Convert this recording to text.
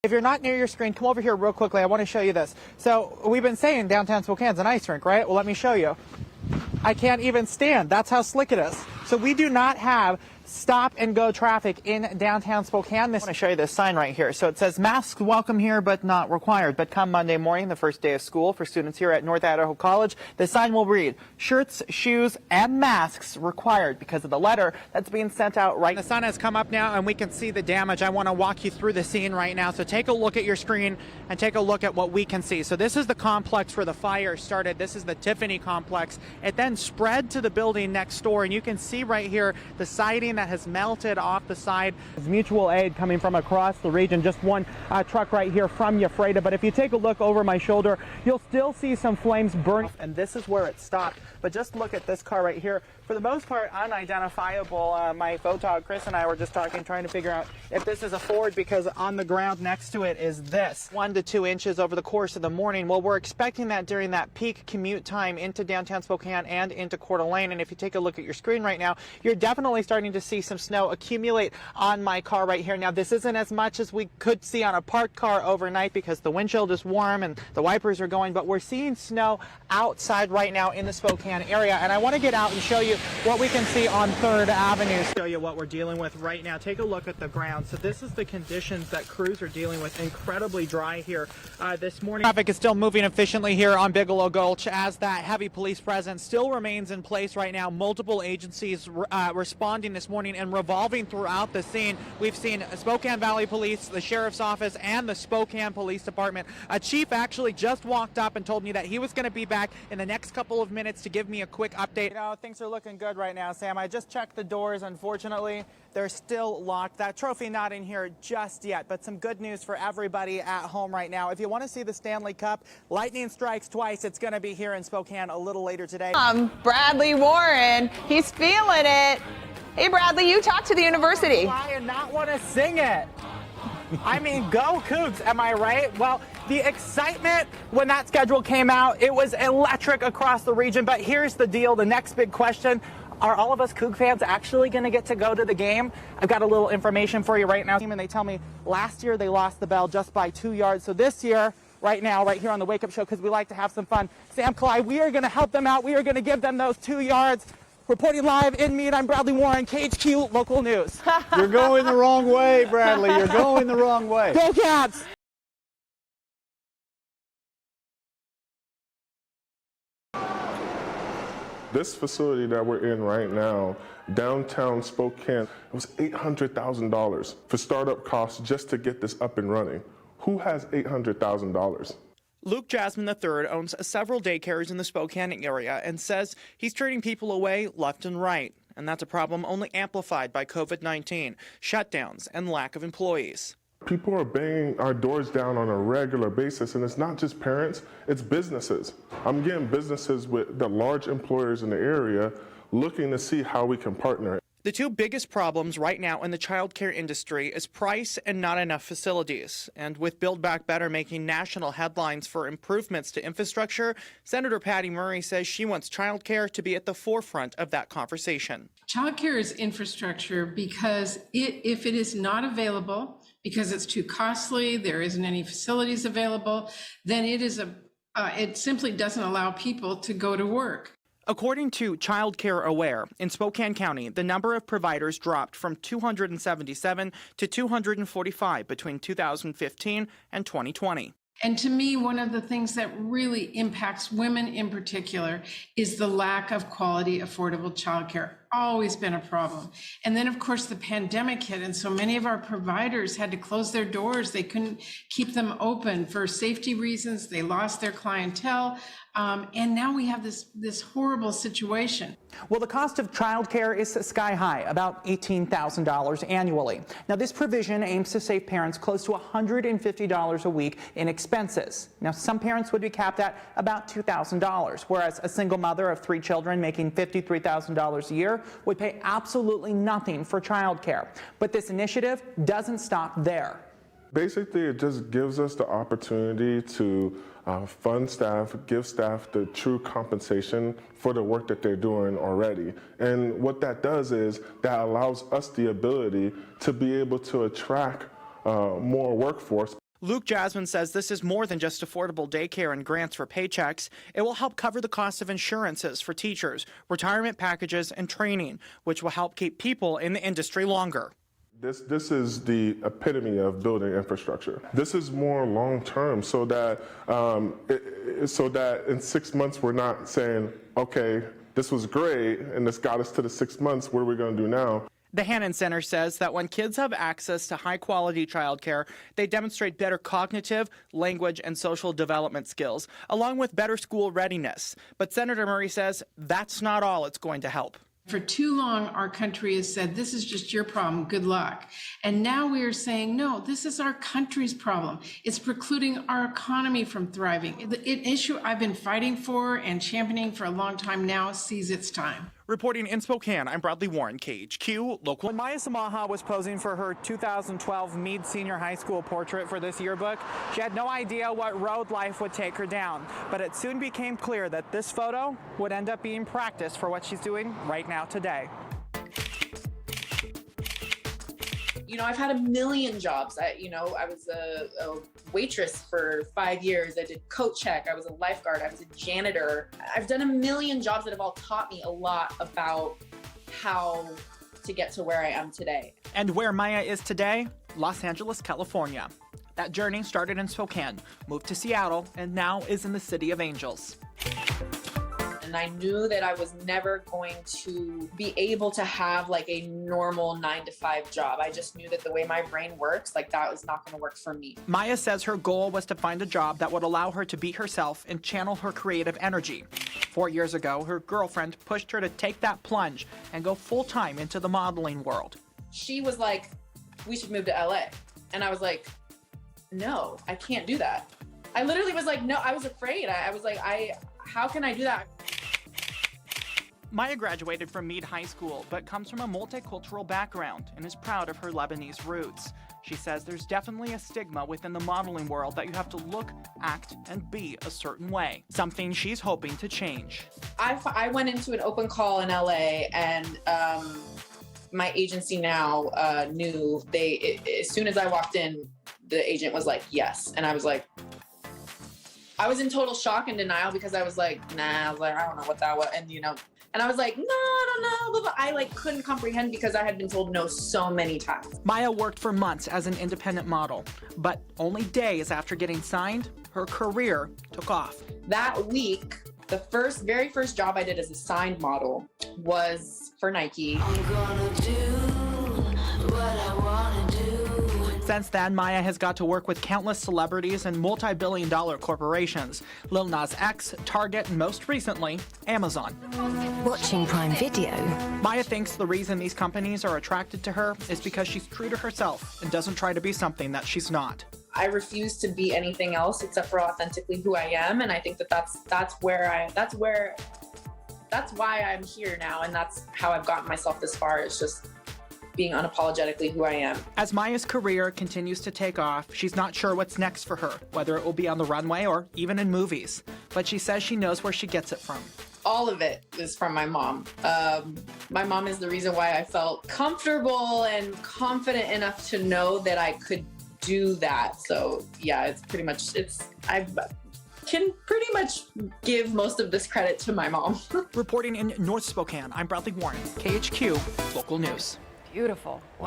If you're not near your screen, come over here real quickly. I want to show you this. So we've been saying downtown Spokane's an ice rink, right? Well, let me show you. I can't even stand. That's how slick it is. So we do not have stop and go traffic in downtown Spokane. I want to show you this sign right here. So it says masks welcome here but not required. But come Monday morning, the first day of school for students here at North Idaho College, the sign will read shirts, shoes, and masks required because of the letter that's being sent out right now. The sun has come up now and we can see the damage. I want to walk you through the scene right now. So take a look at your screen and take a look at what we can see. So this is the complex where the fire started. This is the Tiffany complex. It then spread to the building next door, and you can see right here the siding that has melted off the side. There's mutual aid coming from across the region. Just one truck right here from Ephrata. But if you take a look over my shoulder, you'll still see some flames burning. And this is where it stopped. But just look at this car right here. For the most part, unidentifiable. My photog, Chris, and I were just talking, trying to figure out if this is a Ford, because on the ground next to it is this. 1 to 2 inches over the course of the morning. Well, we're expecting that during that peak commute time into downtown Spokane and into Coeur d'Alene. And if you take a look at your screen right now, you're definitely starting to see some snow accumulate on my car right here. Now, this isn't as much as we could see on a parked car overnight because the windshield is warm and the wipers are going, but we're seeing snow outside right now in the Spokane area. And I want to get out and show you what we can see on 3rd Avenue. Show you what we're dealing with right now. Take a look at the ground. So this is the conditions that crews are dealing with. Incredibly dry here this morning. Traffic is still moving efficiently here on Bigelow Gulch as that heavy police presence still remains in place right now. Multiple agencies responding this morning and revolving throughout the scene. We've seen Spokane Valley Police, the Sheriff's Office, and the Spokane Police Department. A chief actually just walked up and told me that he was going to be back in the next couple of minutes to give me a quick update. You know, things are looking good right now, Sam. I just checked the doors. Unfortunately, they're still locked. That trophy not in here just yet, but some good news for everybody at home right now. If you want to see the Stanley Cup, lightning strikes twice. It's going to be here in Spokane a little later today. Bradley Warren, he's feeling it. Hey, Bradley, you talked to the university. Why and not want to sing it? I mean, go Cougs, am I right? Well, the excitement when that schedule came out, it was electric across the region. But here's the deal, the next big question. Are all of us Coug fans actually going to get to go to the game? I've got a little information for you right now. And they tell me last year they lost the Bell just by 2 yards. So this year, right now, right here on the Wake Up Show, because we like to have some fun, Sam Clyde, we are going to help them out. We are going to give them those 2 yards. Reporting live in Meade, I'm Bradley Warren, KHQ Local News. You're going the wrong way, Bradley. You're going the wrong way. Go Cats! This facility that we're in right now, downtown Spokane, it was $800,000 for startup costs just to get this up and running. Who has $800,000? Luke Jasmine III owns several daycares in the Spokane area and says he's turning people away left and right. And that's a problem only amplified by COVID-19, shutdowns, and lack of employees. People are banging our doors down on a regular basis, and it's not just parents, it's businesses. I'm getting businesses with the large employers in the area looking to see how we can partner. The two biggest problems right now in the child care industry is price and not enough facilities. And with Build Back Better making national headlines for improvements to infrastructure, Senator Patty Murray says she wants child care to be at the forefront of that conversation. Child care is infrastructure because if it is not available, because it's too costly, there isn't any facilities available, then it simply doesn't allow people to go to work. According to Child Care Aware, in Spokane County, the number of providers dropped from 277 to 245 between 2015 and 2020. And to me, one of the things that really impacts women in particular is the lack of quality, affordable childcare. Always been a problem. And then, of course, the pandemic hit, and so many of our providers had to close their doors. They couldn't keep them open for safety reasons. They lost their clientele. And now we have this horrible situation. Well, the cost of child care is sky high, about $18,000 annually. Now, this provision aims to save parents close to $150 a week in expenses. Now, some parents would be capped at about $2,000, whereas a single mother of 3 children making $53,000 a year would pay absolutely nothing for child care. But this initiative doesn't stop there. Basically, it just gives us the opportunity to fund staff, give staff the true compensation for the work that they're doing already. And what that does is that allows us the ability to be able to attract more workforce. Luke Jasmine says this is more than just affordable daycare and grants for paychecks. It will help cover the cost of insurances for teachers, retirement packages, and training, which will help keep people in the industry longer. This is the epitome of building infrastructure. This is more long-term so that in 6 months we're not saying, okay, this was great and this got us to the 6 months, what are we going to do now? The Hannon Center says that when kids have access to high-quality childcare, they demonstrate better cognitive, language, and social development skills, along with better school readiness. But Senator Murray says that's not all it's going to help. For too long, our country has said, this is just your problem, good luck. And now we are saying, no, this is our country's problem. It's precluding our economy from thriving. An issue I've been fighting for and championing for a long time now sees its time. Reporting in Spokane, I'm Bradley Warren, KHQ Local. When Maya Samaha was posing for her 2012 Meade Senior High School portrait for this yearbook, she had no idea what road life would take her down. But it soon became clear that this photo would end up being practice for what she's doing right now today. You know, I've had a million jobs. I was a waitress for 5 years. I did coat check. I was a lifeguard. I was a janitor. I've done a million jobs that have all taught me a lot about how to get to where I am today. And where Maya is today? Los Angeles, California. That journey started in Spokane, moved to Seattle, and now is in the City of Angels. And I knew that I was never going to be able to have like a normal 9-to-5 job. I just knew that the way my brain works, like that was not going to work for me. Maya says her goal was to find a job that would allow her to be herself and channel her creative energy. 4 years ago, her girlfriend pushed her to take that plunge and go full-time into the modeling world. She was like, we should move to LA. And I was like, no, I can't do that. I literally was like, no, I was afraid. I was like, how can I do that? Maya graduated from Meade High School, but comes from a multicultural background and is proud of her Lebanese roots. She says there's definitely a stigma within the modeling world that you have to look, act, and be a certain way, something she's hoping to change. I went into an open call in LA, and my agency now knew. As soon as I walked in, the agent was like, yes. And I was like, I was in total shock and denial because I was like, nah, I was like, I don't know what that was. And I was like, no, I don't know. Blah, blah. I like couldn't comprehend because I had been told no so many times. Maya worked for months as an independent model, but only days after getting signed, her career took off. That week, the very first job I did as a signed model was for Nike. I'm gonna do what I wanna do. Since then, Maya has got to work with countless celebrities and multi-billion-dollar corporations. Lil Nas X, Target, and most recently, Amazon. Watching Prime Video. Maya thinks the reason these companies are attracted to her is because she's true to herself and doesn't try to be something that she's not. I refuse to be anything else except for authentically who I am, and I think that's why I'm here now, and that's how I've gotten myself this far. Is just being unapologetically who I am. As Maya's career continues to take off, she's not sure what's next for her, whether it will be on the runway or even in movies. But she says she knows where she gets it from. All of it is from my mom. My mom is the reason why I felt comfortable and confident enough to know that I could do that. So yeah, I can pretty much give most of this credit to my mom. Reporting in North Spokane, I'm Bradley Warren, KHQ Local News. Beautiful.